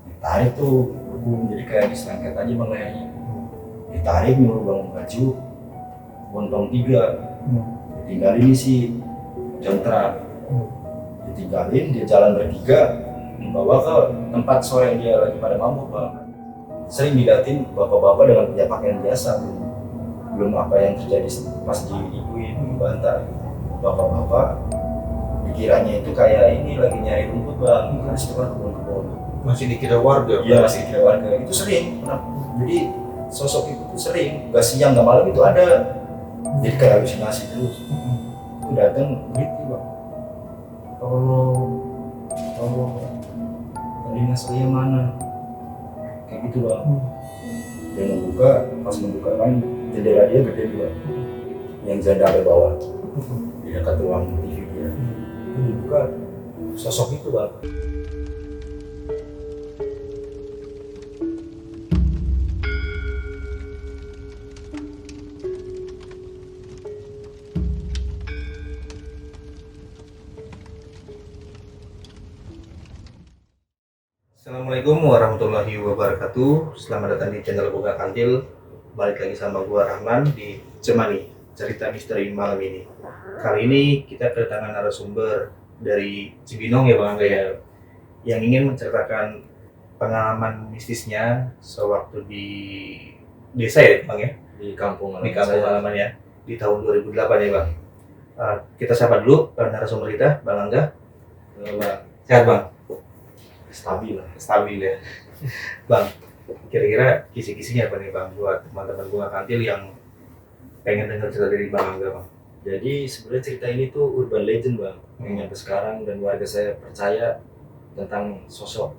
Ditarik tuh hubung, jadi kayak diselengket aja bang lehernya. Ditarik nyuruh bang baju bontong 3, ditinggalin si Jontra, ditinggalin dia jalan bertiga membawa ke tempat sore yang dia lagi pada mabuk bang. Sering diliatin bapak-bapak dengan ya pakaian biasa, belum apa yang terjadi pas diibuin bantar. Bapak-bapak dikiranya itu kayak ini lagi nyari rumput bang, karena itu kan kebun-kebun. Masih dikira warga? Iya masih dikira warga, itu sering. Jadi sosok itu tuh sering, gak siang gak malam itu ada. Jadi kayak halusinasi terus. Itu datang gitu bang. Tolong, telinga saya mana? Kayak gitu bang. Dia membuka, pas membuka kan jendela dia gede bang. Yang jendela ada bawah, di dekat ruang TV dia. Itu dibuka, sosok itu bang. Assalamualaikum warahmatullahi wabarakatuh. Selamat datang di channel Boga Kantil. Balik lagi sama gua Rahman di Cemani, cerita misteri malam ini. Kali ini kita kedatangan narasumber dari Cibinong ya Bang Angga ya, yang ingin menceritakan pengalaman mistisnya sewaktu di desa ya Bang ya, Di kampung halaman ya, di tahun 2008 ya Bang. Kita sapa dulu narasumber kita, Bang Angga. Bang. Sehat Bang? Stabil Ya Bang, kira-kira kisi-kisinya apa nih Bang buat teman-teman Bunga Kantil yang pengen dengar cerita dari Bang Angga Bang? Jadi sebenarnya cerita ini tuh urban legend bang, yang sampai sekarang dan warga saya percaya tentang sosok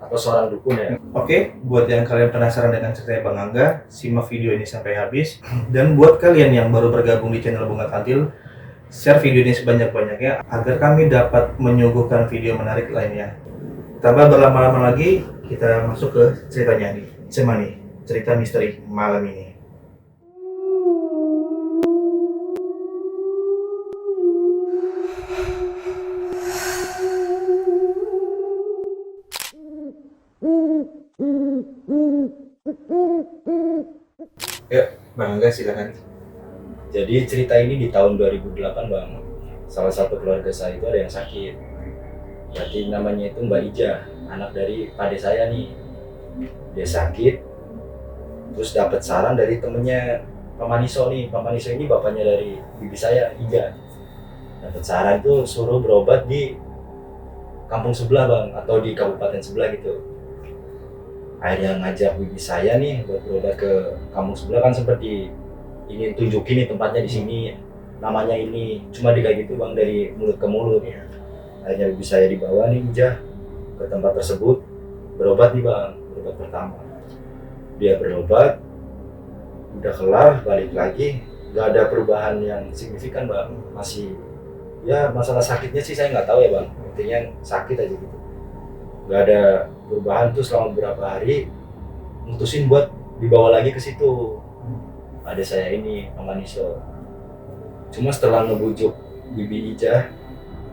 atau seorang dukun ya. Oke, buat yang kalian penasaran dengan cerita Bang Angga, simak video ini sampai habis. Dan buat kalian yang baru bergabung di channel Bunga Kantil, share video ini sebanyak-banyaknya agar kami dapat menyuguhkan video menarik lainnya. Tanpa berlama-lama lagi, kita masuk ke ceritanya nih. Cemani, cerita misteri malam ini. Ya, Bang Angga silakan. Jadi cerita ini di tahun 2008 bang, salah satu keluarga saya itu ada yang sakit. Jadi namanya itu Mbak Ija, anak dari pade saya nih. Dia sakit, terus dapat saran dari temennya Pak Maniso nih. Pak Maniso ini bapaknya dari bibi saya, Ija. Dapat saran tuh suruh berobat di kampung sebelah bang, atau di kabupaten sebelah gitu. Akhirnya ngajak bibi saya nih buat berobat ke kampung sebelah, kan seperti ini tunjukin nih tempatnya di sini, namanya ini. Cuma kayak gitu bang, dari mulut ke mulut. Akhirnya bibi saya dibawa nih Ija ke tempat tersebut, berobat nih bang, berobat pertama. Dia berobat, udah kelar, balik lagi, nggak ada perubahan yang signifikan bang. Masih, ya masalah sakitnya sih saya nggak tahu ya bang, intinya sakit aja gitu. Nggak ada perubahan tuh selama beberapa hari, mutusin buat dibawa lagi ke situ. Ada saya ini, Mama Niso. Cuma setelah ngebujuk bibi Ija,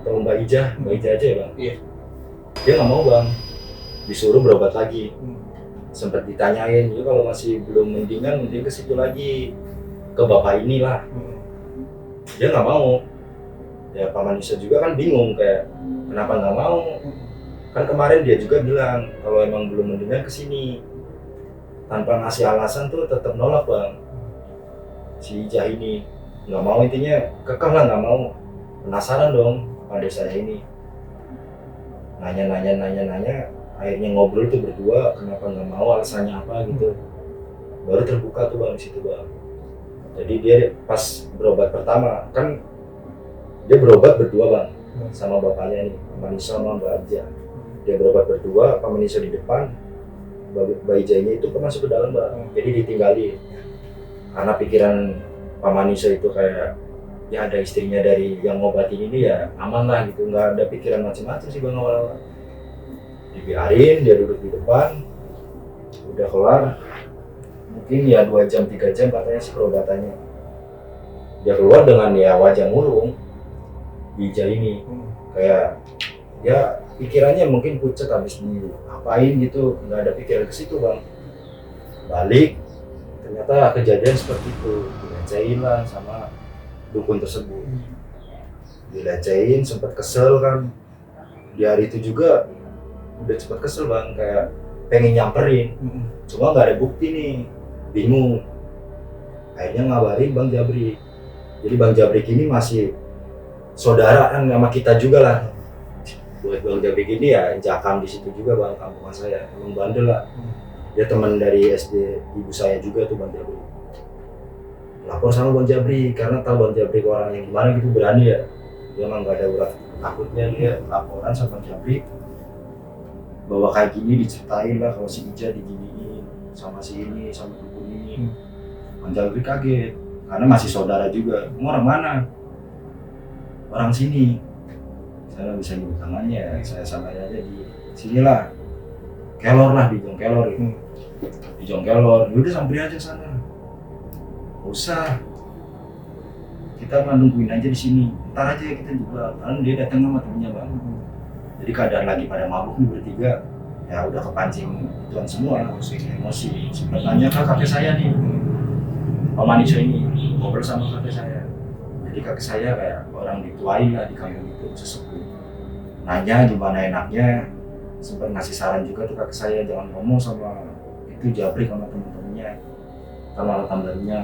atau Mbak Ija aja ya bang? Iya. Dia nggak mau bang, disuruh berobat lagi. Sempat ditanyain, juga kalau masih belum mendingan, mending ke situ lagi, ke bapak inilah. Dia nggak mau. Ya Pak Manisa juga kan bingung, kayak kenapa nggak mau? Kan kemarin dia juga bilang kalau emang belum mendingan ke sini. Tanpa ngasih alasan tuh tetap nolak bang. Si Ija ini nggak mau, intinya kekeh lah nggak mau. Penasaran dong pada saya ini. Nanya, akhirnya ngobrol tuh berdua, kenapa nggak mau, alasannya apa gitu. Baru terbuka tuh bang di situ bang. Jadi dia pas berobat pertama kan dia berobat berdua bang, sama bapaknya nih, Pak Maniso sama Mbak Ija. Dia berobat berdua, Pak Maniso di depan, Mbak Ijanya itu masuk ke dalam bang. Jadi ditinggali karena pikiran Pak Maniso itu kayak ya ada istrinya dari yang ngobatin ini, ya aman lah gitu, nggak ada pikiran macam-macam sih bang awal-awal. Dibiarin dia duduk di depan, udah kelar mungkin ya 2 jam 3 jam katanya sih perobatannya. Dia keluar dengan ya wajah murung, Ija ini kayak ya pikirannya mungkin pucet habis diapain gitu, nggak ada pikiran ke situ bang. Balik ternyata kejadian seperti itu, dilecehin lah sama dukun tersebut. Dilecehin, sempat kesel kan. Di hari itu juga udah sempat kesel bang, kayak pengen nyamperin, cuma nggak ada bukti nih, bingung. Akhirnya ngabarin Bang Jabrik. Jadi Bang Jabrik ini masih saudara kan sama kita juga lah. Buat Bang Jabrik ini ya jakam di situ juga bang, kampungan saya, emang bandel lah. Dia teman dari SD ibu saya juga tuh Bang Jabrik. Lapor sama Bang Jabrik karena tahu Bang Jabrik orang yang gimana gitu, berani ya. Dia emang nggak ada urat takutnya, dia laporan sama Bang Jabrik bahwa kayak gini, diceritain lah kalau si Ija diginiin sama si ini, sama dukun ini. Bang Jabrik kaget karena masih saudara juga. Orang mana? Orang sini. Saya bisa nyebut namanya, saya sama aja di sinilah. Kelor lah, di Jongkelor itu. Di Jongkelor, udah samperin aja sana. Gak usah. Kita mah nungguin aja di sini. Ntar aja kita juga. Karena dia datang sama temennya bang. Jadi keadaan lagi pada mabuk nih bertiga. Ya udah kepancing ituan semua, emosi. Sempat nanya ke kakek saya nih, Pak Manisha ini ngobrol sama kakek saya. Jadi kakek saya kayak orang dituain lah di kampung itu, sesepuh. Nanya gimana enaknya, sempat ngasih saran juga tuh kakek saya, jangan ngomong sama itu Jabrik sama temen-temennya, sama tambahannya.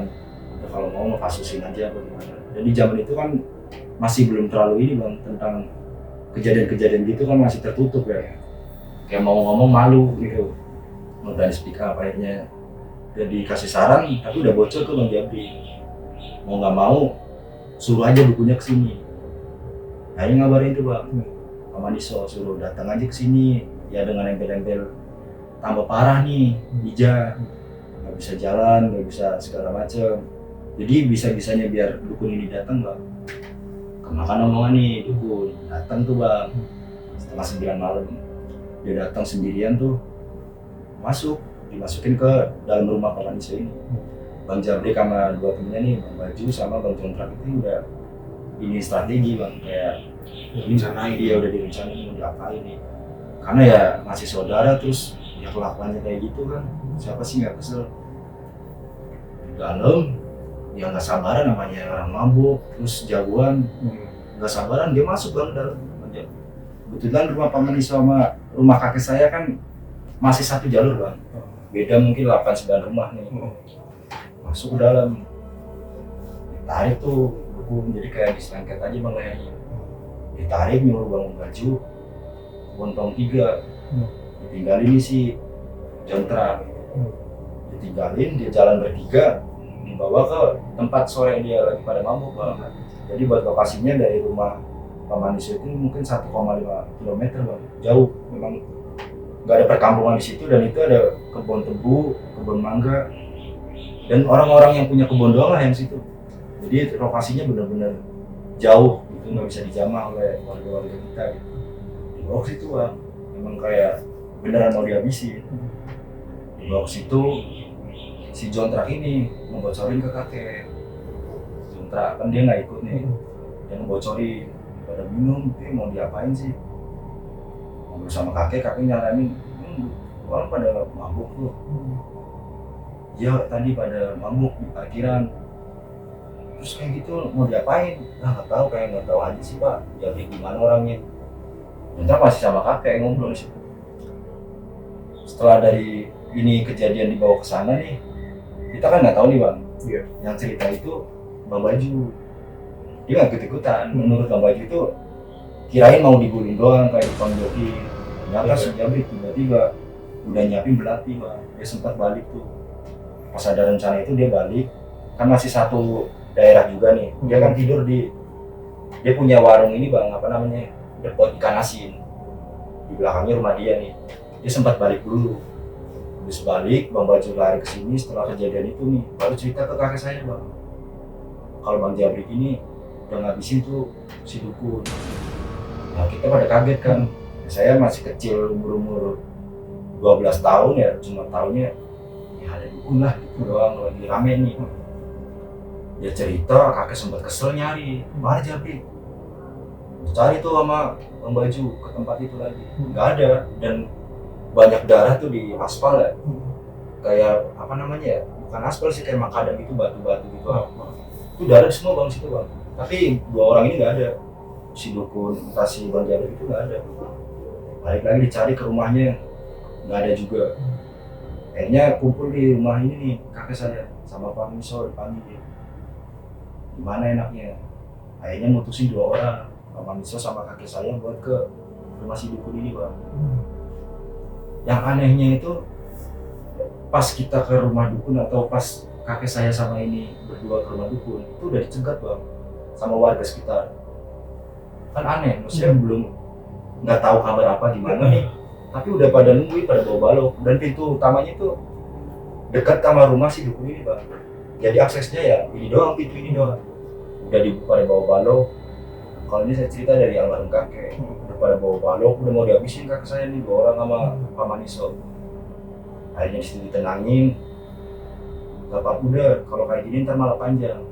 Ya, kalau mau kasusin aja apa gimana. Dan di zaman itu kan masih belum terlalu ini bang, tentang kejadian-kejadian gitu kan masih tertutup ya. Kayak mau ngomong malu gitu. Mau berani speak up akhirnya. Jadi kasih saran, tapi udah bocor ke Bang Jabrik. Mau nggak mau, suruh aja dukunnya ke sini. Akhirnya ngabarin tuh bang, Pak Maniso suruh datang aja ke sini. Ya dengan embel-embel tambah parah nih, Ija nggak bisa jalan, nggak bisa segala macem. Jadi bisa-bisanya biar dukun ini datang bang. Kemakan omongan nih dukun, datang tuh bang. Setengah 9 malam, dia datang sendirian tuh, masuk. Dimasukin ke dalam rumah Pak Maniso ini. Bang Jabrik sama dua temennya nih, Bang Baju sama Bang Jontrak itu udah ini strategi bang, kayak rencanain, dia udah direncanain mau diapain nih. Karena ya masih saudara, terus ya kelakuannya kayak gitu kan, siapa sih nggak kesel. Di dalam, dia nggak sabaran, namanya orang mabuk, terus jagoan, nggak sabaran dia masuk bang dalam. Kebetulan rumah Pak Maniso sama rumah kakek saya kan masih satu jalur bang. Beda mungkin 8-9 rumah nih. Masuk ke dalam, ditarik tuh dukun, jadi kayak diselengket aja bang lehernya. Ditarik, nyuruh bangun Baju, bontong 3, ditinggalin nih si Jontrak. Ditinggalin, dia jalan bertiga, dibawa ke tempat sore dia lagi pada mabuk bang. Jadi buat lokasinya dari rumah Pak Maniso itu mungkin 1,5 km bang, jauh memang. Nggak ada perkampungan di situ, dan itu ada kebun tebu, kebun mangga, dan orang-orang yang punya kebun doang lah yang situ. Jadi lokasinya benar-benar jauh, itu nggak bisa dijamah oleh warga-warga kita. Gitu. Dibawa ke situ bang, memang kayak beneran mau dihabisin. Dibawa ke situ, si Jontrak ini ngebocorin ke kakek. Jontrak kan dia nggak ikut nih, dia ngebocorin. Pada bingung, mau diapain sih? Ngobrol sama kakek nyaranin, orang pada mabuk tuh. Ya tadi pada mabuk di parkiran. Terus kayak gitu mau diapain? Nah nggak tahu, kayak nggak tahu aja sih pak. Jadi gimana orangnya? Ternyata masih sama kakek ngobrol di situ. Setelah dari ini kejadian dibawa ke sana nih, kita kan nggak tahu nih bang. Yang cerita itu Bang Baju. Dia nggak ikut-ikutan. Menurut Bang Baju itu kirain mau digulung doang kayak tukang joki. Ternyata si Jabrik tiba-tiba udah nyiapin belati bang. Dia sempat balik tuh. Pas ada rencana itu dia balik. Kan masih satu daerah juga nih. Dia kan tidur dia punya warung ini bang, apa namanya, depot ikan asin. Di belakangnya rumah dia nih. Dia sempat balik dulu. Habis balik, Bang Baju lari ke sini setelah kejadian itu nih. Baru cerita ke kakek saya bang. Kalau Bang Jabrik ini udah ngabisin tuh si dukun. Nah kita pada kaget kan, saya masih kecil, umur 12 tahun ya, cuma tahunya ya ada dukun lah gitu doang, lagi rame nih. Dia cerita, kakek sempat kesel nyari, mana Jabrik? cari tuh sama Bang Baju ke tempat itu lagi, nggak ada, dan banyak darah tuh di aspal ya, kayak apa namanya ya, bukan aspal sih, kayak makadam gitu, batu-batu gitu. Itu darah semua bang situ bang, tapi dua orang ini nggak ada, si dukun entah si Bang Jabir itu nggak ada. Balik lagi dicari ke rumahnya, nggak ada juga. Akhirnya kumpul di rumah ini nih kakek saya sama Pak Miso, dipanggil dia, gimana enaknya. Akhirnya mutusin dua orang, Pak Miso sama kakek saya, buat ke rumah si dukun ini bang. Yang anehnya itu pas kita ke rumah dukun atau pas kakek saya sama ini berdua ke rumah dukun, itu udah dicegat bang sama warga sekitar. Kan aneh, maksudnya belum, nggak tahu kabar apa gimana nih, tapi udah pada nungguin, pada bawa balok, dan pintu utamanya itu dekat sama rumah si dukun ini bang. Jadi aksesnya ya ini doang, pintu ini doang. Udah dibuka, pada bawa balok. Kalau ini saya cerita dari almarhum kakek, udah pada bawa balok, udah mau dihabisin kakek saya nih, dua orang sama Pak Maniso. Akhirnya disitu ditenangin, gak apa-apa udah, kalau kayak gini ntar malah panjang.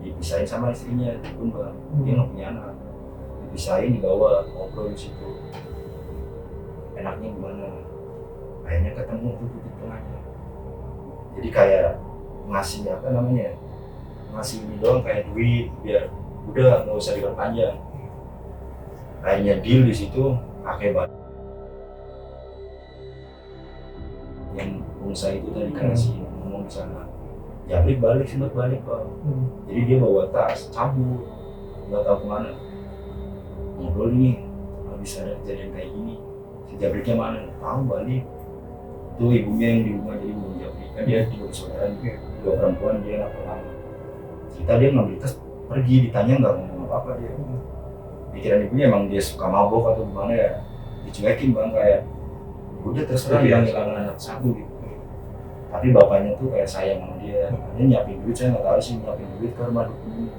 Dipisahin sama istrinya, dukun bang, dia nggak punya anak. Dipisahin, dibawa, ngobrol di situ. Enaknya gimana? Akhirnya ketemu tuh titik tengahnya. Jadi kayak ngasih apa namanya? Ngasih ini doang, kayak duit, biar udah nggak usah diperpanjang. Akhirnya deal di situ, kakek banget. Yang pengusaha itu tadi kan ngasih ngomong di sana. Jabrik balik, sempat balik bang. Jadi dia bawa tas, cabut, nggak tahu kemana. Ngobrol nih, habis ada kejadian kayak gini. Si Jabriknya mana? Tahu balik. Itu ibunya yang di rumah, jadi ibu Jabrik kan dia tiga bersaudara, dua perempuan, dia nggak pernah. Cerita dia ngambil tas, pergi, ditanya nggak ngomong apa-apa dia. Pikiran ibunya emang dia suka mabok atau gimana ya, dicuekin bang, kayak udah terserah, yang hilangan anak satu gitu. Tapi bapaknya tuh kayak sayang sama dia, dia nyiapin duit, saya nggak tahu sih nyiapin duit ke rumah dukun ini.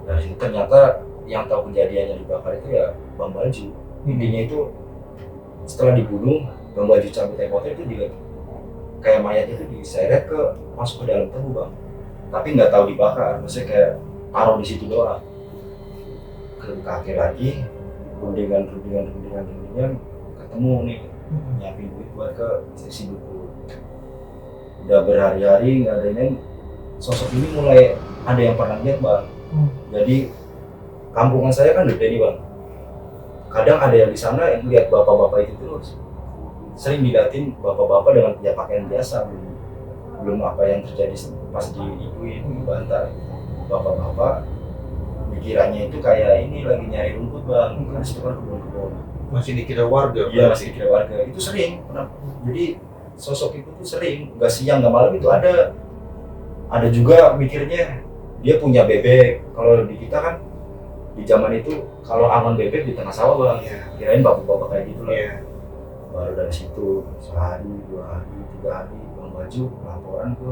Dari situ ternyata yang tahu kejadiannya dibakar itu ya Bang Baju. Intinya itu setelah dibunuh, Bang Baju cabut temboknya itu dia kayak mayat itu diseret ke, masuk ke dalam tubuh bang. Tapi nggak tahu dibakar, maksudnya kayak taruh di situ doang. Ke kakek lagi, rundingan, ketemu nih, nyiapin duit buat ke istri dukun. Udah berhari-hari nggak ada ini, sosok ini mulai ada yang pernah lihat bang. Jadi kampungan saya kan gede nih bang. Kadang ada yang di sana yang lihat bapak-bapak itu terus. Sering dilihatin bapak-bapak dengan ya pakaian biasa, belum apa yang terjadi pas diikuin, dibantai. Bapak-bapak dikiranya itu kayak ini lagi nyari rumput bang, karena itu kan kebun-kebun. Masih dikira warga? Iya, masih dikira warga. Itu sering. Jadi sosok itu tuh sering, nggak siang nggak malam itu ada. Ada juga mikirnya dia punya bebek. Kalau di kita kan di zaman itu kalau angon bebek di tengah sawah bang, kirain bapak-bapak kayak gitu lah. Baru dari situ sehari, 2 hari, 3 hari Bang Baju laporan ke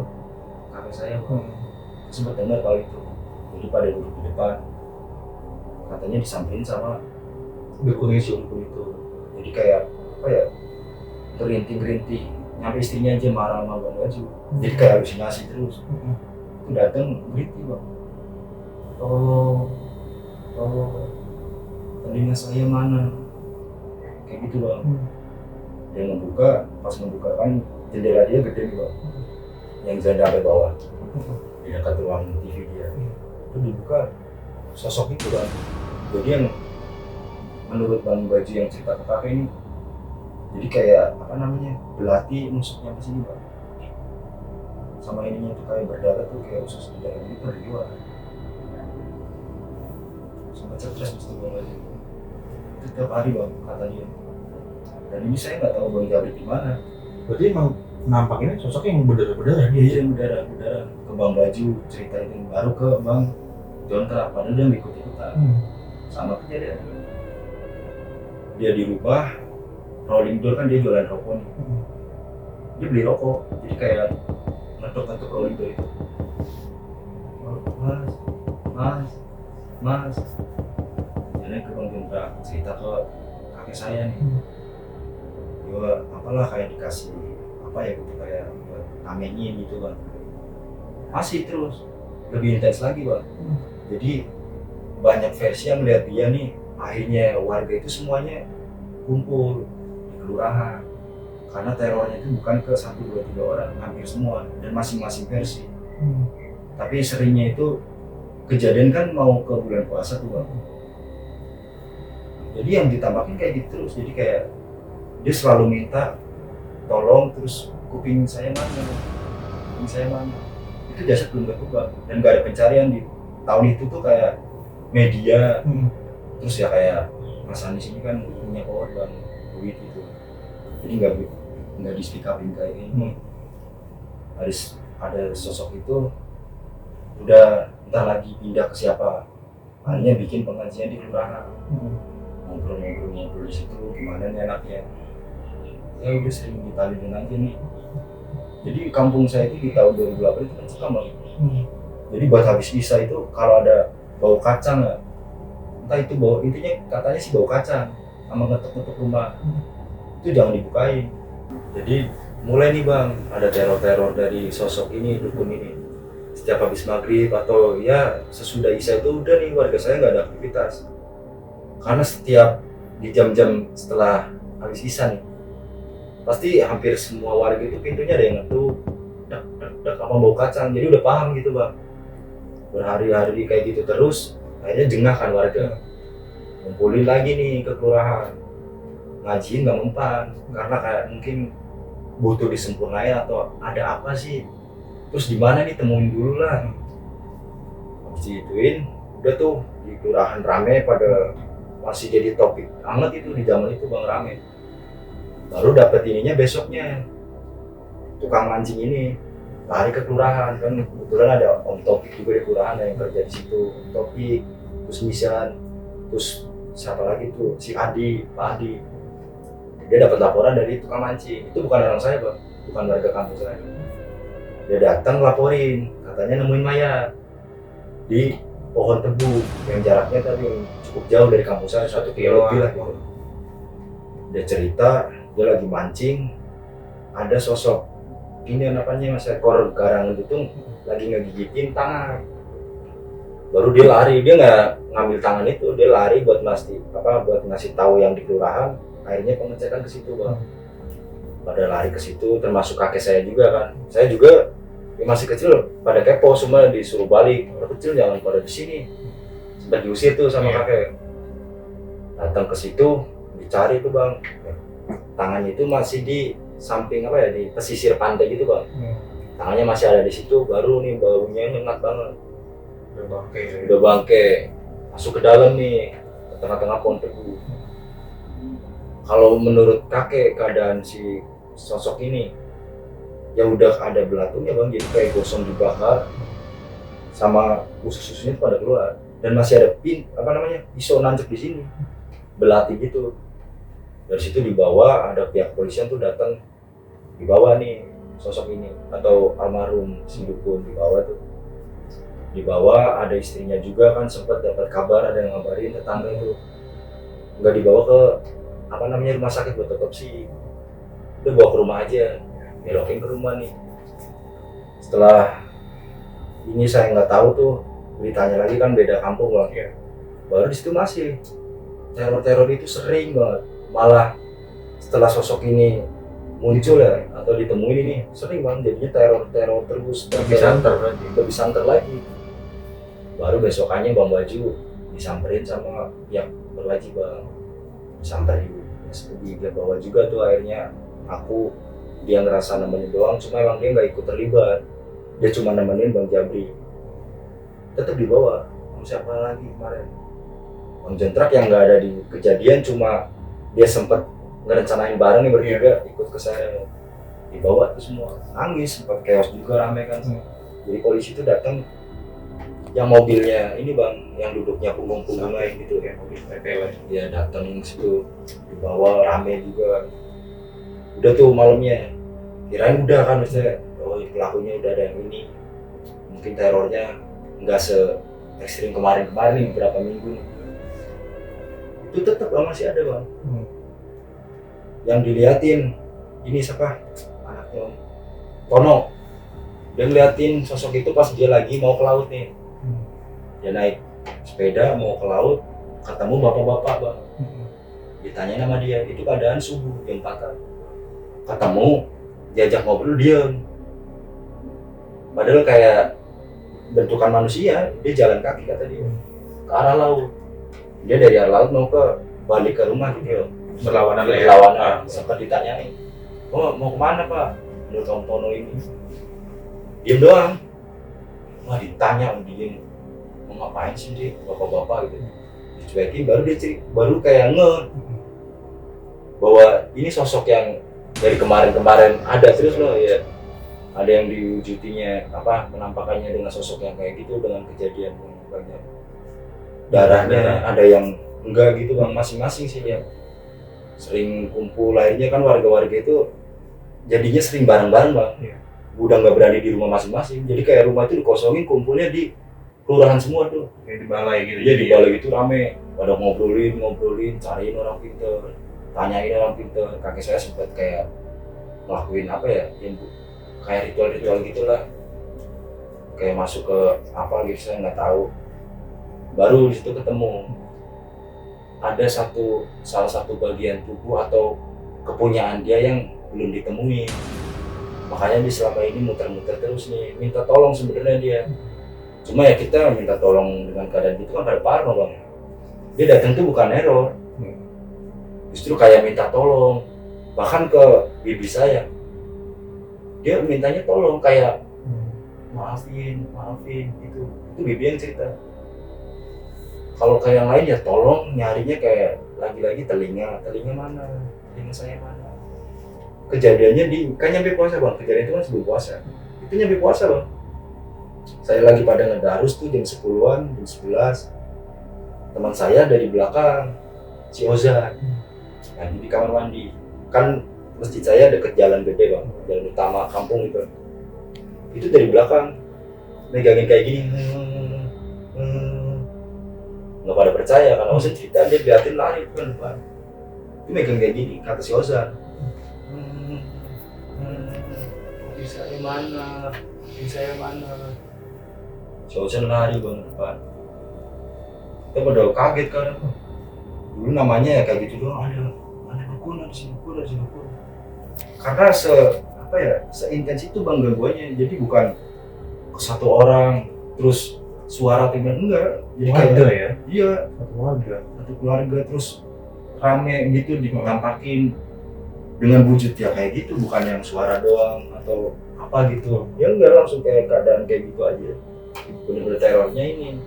kakek saya bang. Sempat dengar kalau itu. Jadi pada duduk di depan, katanya disamperin sama dukun itu. Jadi kayak apa ya, gerinti, nyampe istrinya aja marah sama Bang Baju. Jadi kayak halusinasi terus. Itu datang gerinti bang. Oh, telinga saya mana? Kayak gitu bang. Dia ngebuka, pas ngebuka kan jendela dia gede nih bang, yang jendela sampai bawah, di dekat ruang TV dia. Itu dibuka, sosok itu bang. Jadi yang menurut Bang Baju yang cerita ke kakek ini, jadi kayak apa namanya, belati nusuknya ke sini bang. Sama ininya tuh kayak berdarah tuh, kayak usus di dalam itu dari luar. Sampai stres mesti Bang Baju. Itu tiap hari bang, kata dia. Dan ini saya nggak tahu Bang Jabrik di mana. Berarti emang nampaknya sosoknya yang berdarah-berdarah. Iya, berdarah. Ke Bang Baju cerita itu, baru ke Bang Jontra, padahal dia ikut-ikutan. Sama kejadian. Dia di rumah, rolling door kan dia jualan rokok nih. Dia beli rokok, jadi kayak ngetuk-ngetuk rolling door itu. Mas. Jadi ke Bang Jontra cerita ke kakek saya nih. Dia apalah kayak dikasih apa ya gitu, kayak namenyin gitu bang. Masih terus lebih intens lagi bang. Jadi banyak versi yang melihat dia nih. Akhirnya warga itu semuanya kumpul di kelurahan karena terornya itu bukan ke 1, 2, 3 orang, hampir semua dan masing-masing versi. Tapi seringnya itu kejadian kan mau ke bulan puasa tuh bang. Jadi yang ditambahin kayak gitu terus, jadi kayak dia selalu minta tolong, terus kuping saya mana, itu jasad belum ketebak dan gak ada pencarian di tahun itu tuh. Kayak media terus ya kayak Mas Anies ini kan punya power bang, duit itu, jadi nggak di speak upin kayak ini. Harus ada sosok itu udah entah lagi pindah ke siapa, akhirnya bikin pengajian di kelurahan, ngobrol di situ gimana nih anaknya. Ya udah sering ditalinin aja nih. Jadi kampung saya itu di tahun 2008 itu kan suka banget. Jadi buat habis Isya itu kalau ada bau kacang ya, entah itu bau, intinya katanya sih bau kacang sama ngetuk-ngetuk rumah, itu jangan dibukain. Jadi mulai nih bang, ada teror-teror dari sosok ini, dukun ini. Setiap habis maghrib atau ya sesudah Isya itu udah nih warga saya nggak ada aktivitas. Karena setiap di jam-jam setelah habis Isya nih, pasti hampir semua warga itu pintunya ada yang ngetuk, dak apa bau kacang. Jadi udah paham gitu bang. Berhari-hari kayak gitu terus, akhirnya jengah kan warga. Ngumpulin lagi nih ke kelurahan, ngajiin nggak mempan karena kayak mungkin butuh disempurnain atau ada apa sih. Terus di mana nih, temuin dulu lah. Habis digituin, udah tuh di kelurahan rame, pada masih jadi topik hangat itu di zaman itu bang, rame. Baru dapet ininya besoknya, tukang mancing ini lari ke kelurahan. Kan kebetulan ada Om Topik juga di kelurahan yang kerja di situ. Om Topik, terus Misan, terus siapa lagi tuh, si Adi, Pak Adi. Dia dapat laporan dari tukang mancing. Itu bukan orang saya bang, bukan warga kampung saya. Dia datang laporin, katanya nemuin mayat di pohon tebu yang jaraknya tadi cukup jauh dari kampung saya, 1 kilo lebih lah gitu. Dia cerita dia lagi mancing, ada sosok ini namanya mas, ekor garang itu lagi ngegigitin tangan. Baru dia lari, dia nggak ngambil tangan itu, dia lari buat ngasih tahu yang di kelurahan. Akhirnya pengecekan ke situ bang. Pada lari ke situ, termasuk kakek saya juga kan. Saya juga masih kecil, pada kepo, semua disuruh balik. Orang kecil jangan pada di sini. Sempat diusir tuh sama kakek. Datang ke situ, dicari tuh bang. Tangannya itu masih di samping di pesisir pantai gitu bang. Tangannya masih ada di situ. Baru nih baunya nyengat banget. Udah bangke. Masuk ke dalam nih, ke tengah-tengah pohon tebu. Kalau menurut kakek, keadaan si sosok ini ya udah ada belatunya bang, jadi kayak gosong dibakar sama usus-ususnya pada keluar, dan masih ada pisau nancep di sini, belati gitu. Dari situ dibawa, ada pihak polisian tuh datang, dibawa nih sosok ini atau almarhum si dukun, dibawa. Ada istrinya juga kan, sempat dapat kabar, ada yang ngabarin tetangga itu, nggak dibawa ke rumah sakit buat otopsi, udah bawa ke rumah aja, belokin ke rumah nih. Setelah ini saya nggak tahu tuh, ditanya lagi kan beda kampung bang. Baru di situ masih teror itu sering banget. Malah setelah sosok ini muncul ya atau ditemuin ini sering bang, jadinya teror terus, lebih santer lagi. Baru besokannya bang baju disamperin sama yang berwajib bang, sampai dia bawa juga tuh. Akhirnya dia ngerasa nemenin doang, cuma emang dia nggak ikut terlibat, dia cuma nemenin bang Jabri. Tetap dibawa. Siapa lagi kemarin, bang Jentrak yang nggak ada di kejadian, cuma dia sempet ngerencanain bareng nih bertiga, ikut ke saya, dibawa tuh semua. Nangis, sempat chaos juga, rame kan. Jadi polisi tuh datang, yang mobilnya ini bang, yang duduknya punggung-punggung lain gitu, kayak mobil PPW, dia datang situ, dibawa, rame juga. Udah tuh malamnya, kirain udah kan, misalnya pelakunya udah ada yang ini, mungkin terornya nggak se ekstrim kemarin berapa minggu. Itu tetap masih ada bang. Yang diliatin ini siapa, anaknya Tono, dia ngeliatin sosok itu pas dia lagi mau ke laut nih. Dia naik sepeda mau ke laut, ketemu bapak-bapak bang. Ditanya nama dia, itu keadaan subuh jam 4. Ketemu, diajak ngobrol diem. Padahal kayak bentukan manusia, dia jalan kaki kata dia ke arah laut. Dia dari arah laut mau balik ke rumah gitu. Berlawanan lah ya. Berlawanan. Sempat ditanyain, oh mau kemana pak? Menurut Om Tono ini diem doang. Wah ditanya diem, mau ngapain sih dia bapak-bapak gitu. Dicuekin baru kayak bahwa ini sosok yang dari kemarin-kemarin ada terus loh ya. Ada yang diwujudinya penampakannya dengan sosok yang kayak gitu, dengan kejadian yang banyak darahnya, ada yang enggak gitu bang, masing-masing sih yang sering kumpul. Akhirnya kan warga-warga itu jadinya sering bareng-bareng bang. Udah nggak berani di rumah masing-masing, jadi kayak rumah itu dikosongin, kumpulnya di kelurahan semua tuh. Kayak di balai gitu. Iya di balai itu rame, pada ngobrolin, cariin orang pinter, tanyain orang pinter. Kakek saya sempat kayak ngelakuin yang kayak ritual-ritual gitulah, kayak masuk ke gitu saya nggak tahu. Baru di situ ketemu ada salah satu bagian tubuh atau kepunyaan dia yang belum ditemui. Makanya dia selama ini muter-muter terus nih, minta tolong sebenarnya dia. Cuma ya kita minta tolong dengan keadaan gitu kan pada parno bang. Dia datang tuh bukan error, justru kayak minta tolong. Bahkan ke bibi saya, dia mintanya tolong kayak maafin itu bibi yang cerita. Kalau kayak yang lain ya tolong nyarinya kayak lagi-lagi telinga saya mana. Kejadiannya kan nyampe puasa bang, kejadian itu kan sebelum puasa. Itu nyampe puasa bang. Saya lagi pada ngedarus tuh jam 10-an, jam 11. Teman saya dari belakang, si Ozan, lagi di kamar mandi. Kan masjid saya deket jalan gede bang, jalan utama kampung itu. Itu dari belakang, megangin kayak gini. Nggak pada percaya, karena Ozan cerita dia liatin lari kan depan. Itu megang kayak gini, kata si Ozan. Saya mana? Si Ozan lari bang depan. Kita pada kaget kan. Dulu namanya ya kayak gitu doang, ada dukun. Karena seintens itu bang gangguannya. Jadi bukan ke satu orang terus suara timnya enggak. Jadi warga ya? Iya, satu keluarga terus rame gitu ditampakin dengan wujud ya kayak gitu, bukan yang suara doang atau apa gitu. Ya enggak, langsung kayak keadaan kayak gitu aja. Bener-bener terornya ini.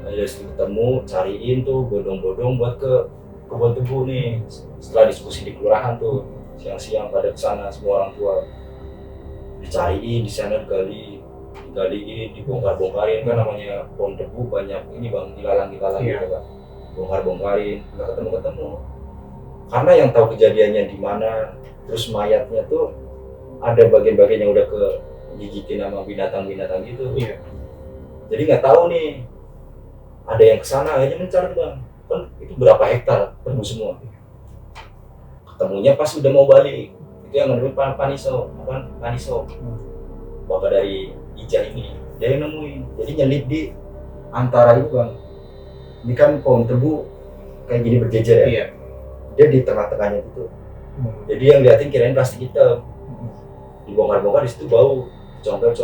Dari situ ketemu, cariin tuh bodong-bodong buat ke kebun tebu nih. Setelah diskusi di kelurahan tuh, siang-siang pada kesana semua orang tua. Dicariin di sana, digaliin, dibongkar-bongkarin. Kan namanya pohon tebu banyak ini bang, dilalang gitu kan. Bongkar-bongkarin, nggak ketemu. Karena yang tahu kejadiannya di mana, terus mayatnya tuh ada bagian-bagian yang udah gigitin sama binatang-binatang gitu. Iya. Jadi nggak tahu nih, ada yang kesana aja mencari bang. Kan itu berapa hektar tebu semua. Ketemunya pas udah mau balik, itu yang namanya Paniso. Bapak dari Ijah ini, dia yang nemuin. Jadi nyelip di antara itu bang. Ini kan pohon tebu kayak gini berjejer ya. Iya. Dia di tengah-tengahnya gitu. Jadi yang liatin kirain plastik hitam. Dibongkar-bongkar di situ bau, congkel,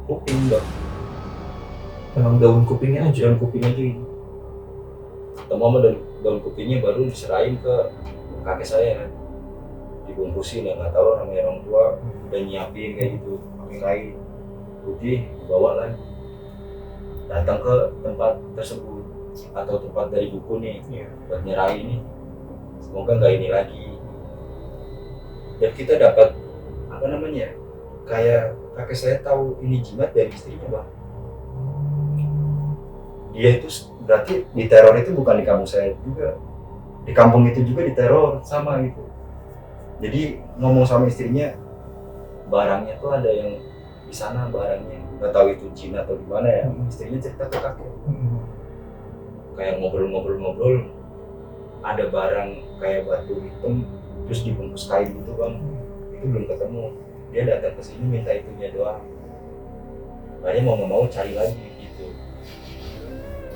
kuping bang. Emang daun kupingnya aja? Daun kupingnya aja ini. Ketemu sama daun kupingnya baru diserahin ke kakek saya. Dibungkusin, nggak tahu namanya orang tua udah nyiapin kayak gitu, pakai kain putih, bawa lagi. Datang ke tempat tersebut atau tempat dari buku nih, buat nyerahin nih. Semoga nggak ini lagi. Dan kita dapat kayak kakek saya tahu ini jimat dari istrinya bang. Dia itu berarti diteror itu bukan di kampung saya juga, di kampung itu juga diteror sama gitu. Jadi ngomong sama istrinya, barangnya tuh ada yang di sana, barangnya nggak tahu itu jin atau gimana ya. Istrinya cerita ke kakek, kayak ngobrol, ada barang kayak batu hitam terus dibungkus kain gitu bang. Itu belum ketemu. Dia datang ke sini minta itunya doang. Makanya mau nggak mau cari lagi gitu.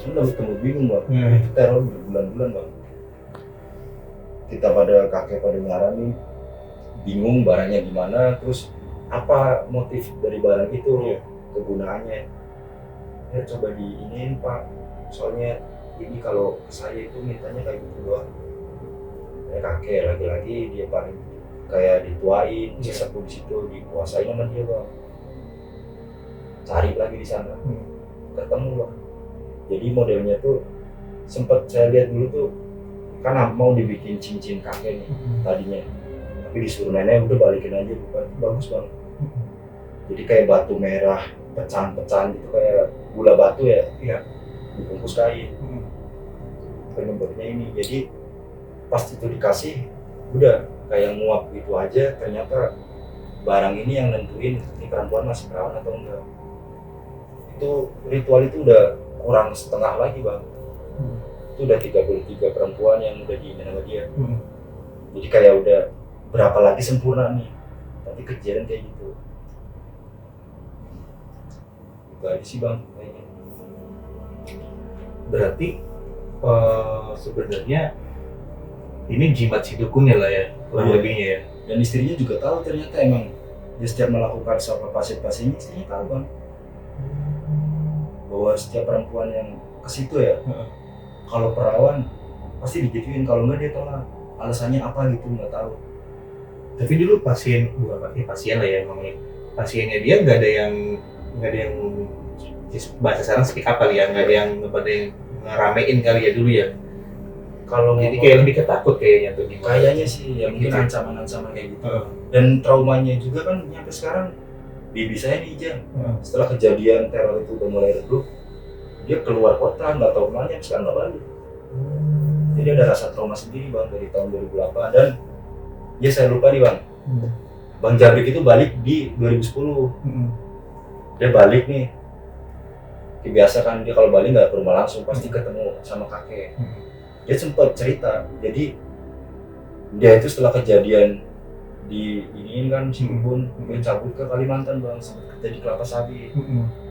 Udah ketemu bingung bang, Hmm. itu teror berbulan-bulan bang. Kita pada kakek pada nyaranin, bingung barangnya gimana, terus apa motif dari barang itu, Iya. kegunaannya. Ya coba diinin pak, soalnya ini kalau ke saya itu mintanya kayak gitu doang. Ya kakek lagi-lagi dia paling kayak dituain, Iya. sesepuh di situ dikuasain sama dia bang. Cari lagi di sana, ketemu bang. Jadi modelnya tuh sempat saya lihat dulu tuh kan mau dibikin cincin kakek nih tadinya, tapi disuruh nenek udah balikin aja, bukan bagus bang. Jadi kayak batu merah pecahan-pecahan gitu kayak gula batu ya, Iya. dibungkus kain. Penyebabnya ini, jadi pas itu dikasih udah kayak nguap gitu aja, ternyata barang ini yang nentuin ini perempuan masih perawan atau enggak. Itu ritual itu udah kurang setengah lagi bang. Itu udah 33 perempuan yang udah diinin sama dia. Jadi kayak udah berapa lagi sempurna nih, tapi kejadian kayak gitu. Itu aja sih bang kayaknya. Berarti sebenarnya ini jimat si dukunnya lah ya, kurang Iya. lebihnya ya. Dan istrinya juga tahu ternyata, emang dia setiap melakukan sama pasien-pasiennya, istrinya tahu bang bahwa setiap perempuan yang ke situ ya, kalau perawan pasti digituin, kalau enggak dia tolak. Alasannya apa gitu nggak tahu. Tapi dulu pasien lah ya ngomongnya. Pasiennya dia nggak ada yang bahasa sekarang speak up kali ya, nggak ada yang ngeramein kali ya dulu ya. Kalau Jadi ngomong- kayak lebih ketakut kayaknya tuh gimana? kayaknya sih ya mungkin Gitu. ancaman-ancaman kayak gitu. Dan traumanya juga kan nyampe sekarang. Bibi saya nih Ija, setelah kejadian teror itu udah mulai redup, dia keluar kota nggak tahu kemana, sekarang nggak balik. Jadi ada rasa trauma sendiri bang dari tahun 2008. Dan ya saya lupa nih bang, Bang Jabrik itu balik di 2010. Dia balik nih, biasa kan dia kalau balik nggak ke rumah langsung, pasti ketemu sama kakek. Dia sempat cerita, jadi dia itu setelah kejadian di ini kan si Bubun, dia cabut ke Kalimantan bang, sempat kerja di kelapa sawit.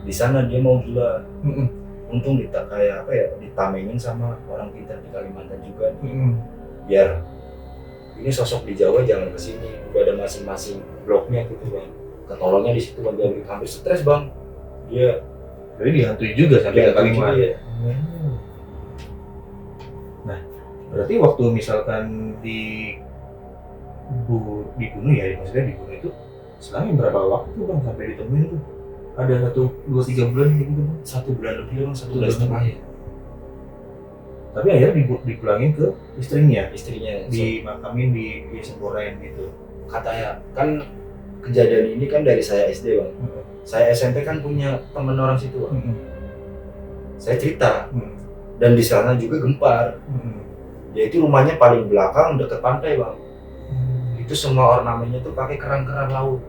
Di sana dia mau gila, untung kayak apa ya, ditamengin sama orang pintar di Kalimantan juga, biar ini sosok di Jawa jangan kesini, udah ada masing-masing bloknya gitu bang. Ketolongnya di situ Bang Jabrik, hampir stres bang, dia Jadi dihantui juga sampai ke Kalimantan. dia. Nah, berarti waktu misalkan dibunuh ya, maksudnya dibunuh itu selama berapa waktu bang sampai ditemuin itu? Ada 1, 2, 3 bulan gitu bang? 1 bulan lebih bang, 1 bulan setengah ya. Tapi akhirnya dipulangin ke istrinya, Istrinya dimakamin di Sempurnain gitu. katanya kan kejadian ini kan dari saya SD bang. Saya SMP kan punya temen orang situ bang. Saya cerita, dan di sana juga gempar. Dia itu rumahnya paling belakang deket pantai bang. Itu semua ornamennya tuh pakai kerang-kerang laut.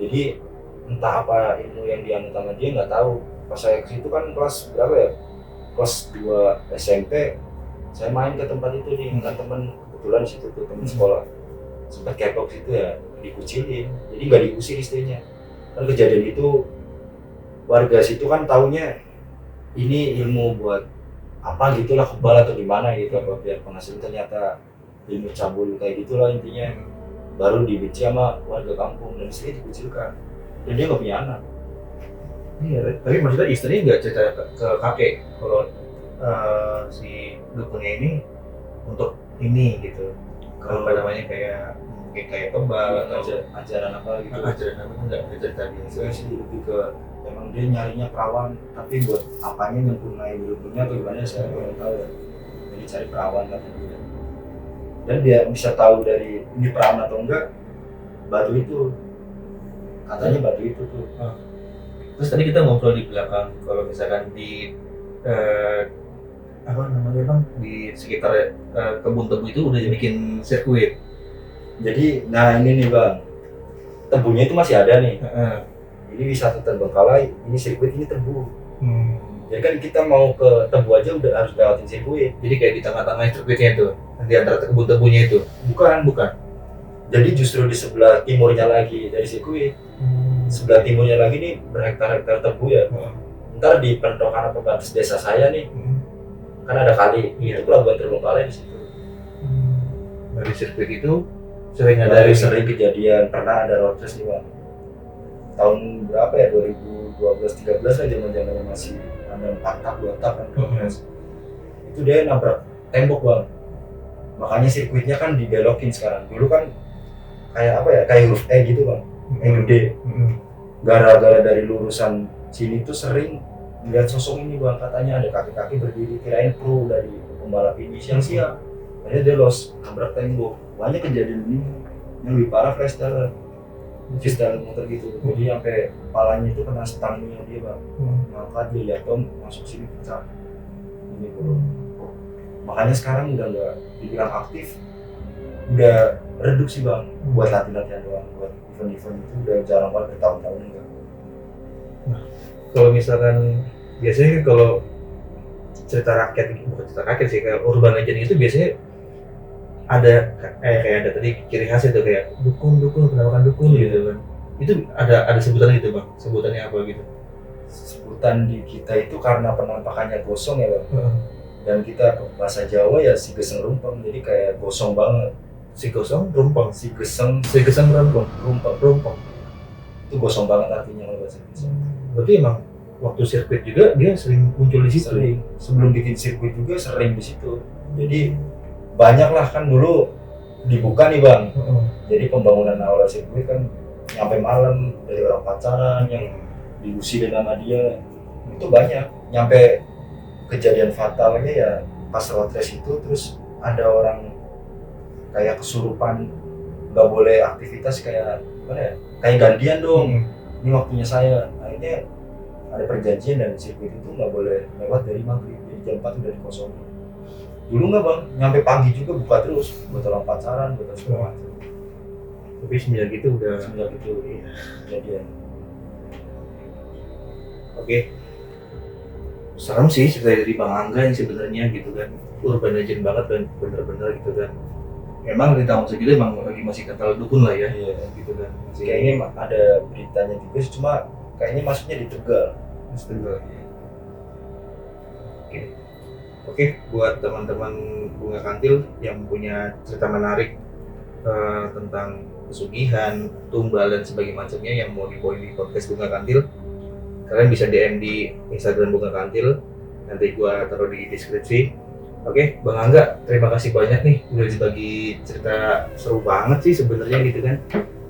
Jadi entah apa ilmu yang dianut sama dia nggak tahu. Pas saya ke situ kan kelas berapa ya? Kelas 2 SMP. Saya main ke tempat itu nih, kan teman kebetulan di situ tuh teman sekolah. Sempat kepo situ ya, dikucilin. Jadi nggak diusir istrinya. Kan kejadian itu warga situ kan taunya ini ilmu buat apa gitulah, kebal atau gimana gitu, apa biar penghasil, ternyata ilmu cabul kayak gitulah intinya. Baru dibenci sama warga kampung dan istrinya dikucilkan, dan dia nggak punya anak. Iya, tapi maksudnya istrinya nggak cerita ke kakek kalau si dukunnya ini untuk ini gitu. Kalau apa namanya kayak mungkin kayak kebal atau ajaran apa gitu. ajaran apa nggak cerita dia. Saya sih lebih ke emang dia nyarinya perawan, tapi buat apanya nyempurnai dukunnya atau gimana saya kurang tahu ya. Jadi cari perawan katanya dia. Dan dia bisa tahu dari ini perawan atau enggak, batu itu, katanya batu itu tuh. Terus tadi kita ngobrol di belakang kalau misalkan di apa namanya bang, di sekitar kebun tebu itu udah dibikin sirkuit. Jadi nah ini nih bang, tebunya itu masih ada nih. Ini wisata Terbengkalai, ini sirkuit, ini tebu. Jadi kan kita mau ke tebu aja udah harus lewatin sirkuit. Jadi kayak di tengah-tengah sirkuitnya itu, di antara kebun tebunya itu. Bukan. Bukan. Jadi justru di sebelah timurnya lagi dari sirkuit. Sebelah timurnya lagi nih berhektar-hektar tebu ya. ntar di pendokan pembatas desa saya nih kan ada kali, Iya. itu pelabuhan Terbengkalai di situ. Dari sirkuit itu sering ada Sering kejadian, pernah ada road race nih bang. Tahun berapa ya, 2012-13 lah, zaman-zamannya masih ada 4 tak 2 tak kan road race. Itu dia nabrak tembok bang. Makanya sirkuitnya kan dibelokin sekarang. Dulu kan kayak apa ya, kayak huruf E gitu bang, E gede. Gara-gara dari lurusan sini tuh sering lihat sosok ini bang, katanya ada kaki-kaki berdiri, kirain pro dari pembalap ini siang-siang. Akhirnya dia los, nabrak tembok. Banyak kejadian ini, yang lebih parah freestyle motor gitu. Jadi sampai kepalanya itu kena stangnya dia bang. Ngangkat dia lihat tom masuk sini pecah. Ini bro. Makanya sekarang udah nggak dibilang aktif, udah redup sih bang. Buat latihan doang, buat event-event itu udah jarang banget, bertahun-tahun enggak. Kalau misalkan biasanya kan kalau cerita rakyat, bukan cerita rakyat sih, kayak urban legend itu biasanya ada kayak ada tadi ciri khas itu kayak dukun penampakan dukun gitu kan. Itu ada sebutan gitu bang, sebutannya apa gitu? Sebutan di kita itu karena penampakannya gosong ya bang. Dan kita bahasa Jawa ya si geseng rumpeng, jadi kayak gosong banget. Si gosong rumpeng, Si geseng rumpeng, rumpeng. itu gosong banget artinya kalau bahasa Indonesia. Berarti emang waktu sirkuit juga dia sering muncul di situ. Sering, sebelum bikin sirkuit juga sering di situ. Jadi banyak lah kan dulu dibuka nih bang. Jadi pembangunan awal sirkuit kan nyampe malam, dari orang pacaran yang diusir nama dia itu banyak. Nyampe kejadian fatalnya ya pas road race itu, terus ada orang kayak kesurupan, nggak boleh aktivitas, kayak apa ya, kayak gantian dong. Ini waktunya saya. Akhirnya ada perjanjian dan sirkuit itu nggak boleh lewat dari maghrib, jadi jam 4 udah dikosongin. Dulu nggak bang, nyampe pagi juga buka terus buat orang pacaran, buat segala macam. Tapi semenjak itu udah Itu kejadian. Oke. Serem sih cerita dari Bang Angga yang sebenarnya gitu kan, urban legend banget kan, bener-bener gitu kan. Emang di tahun segitu emang lagi masih kental dukun lah ya, Iya. gitu kan. Kayaknya ada beritanya juga sih, cuma kayaknya masuknya di Tegal. Astaga. Oke, buat teman-teman Bunga Kantil yang punya cerita menarik tentang pesugihan, tumbal dan sebagainya macamnya yang mau dibawain di podcast Bunga Kantil, kalian bisa DM di Instagram Bunga Kantil, nanti gua taruh di deskripsi. Oke, Bang Angga, terima kasih banyak nih udah dibagi cerita seru banget sih sebenarnya gitu kan.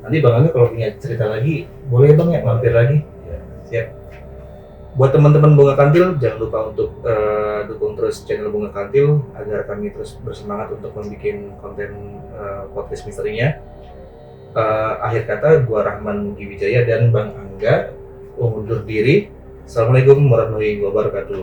Nanti Bang Angga kalau punya cerita lagi, boleh Bang ya mampir lagi. Ya. Siap. Buat teman-teman Bunga Kantil, jangan lupa untuk dukung terus channel Bunga Kantil agar kami terus bersemangat untuk membuat konten podcast misterinya. Akhir kata, gua Rahman Giwijaya dan Bang Angga undur diri. Assalamualaikum warahmatullahi wabarakatuh.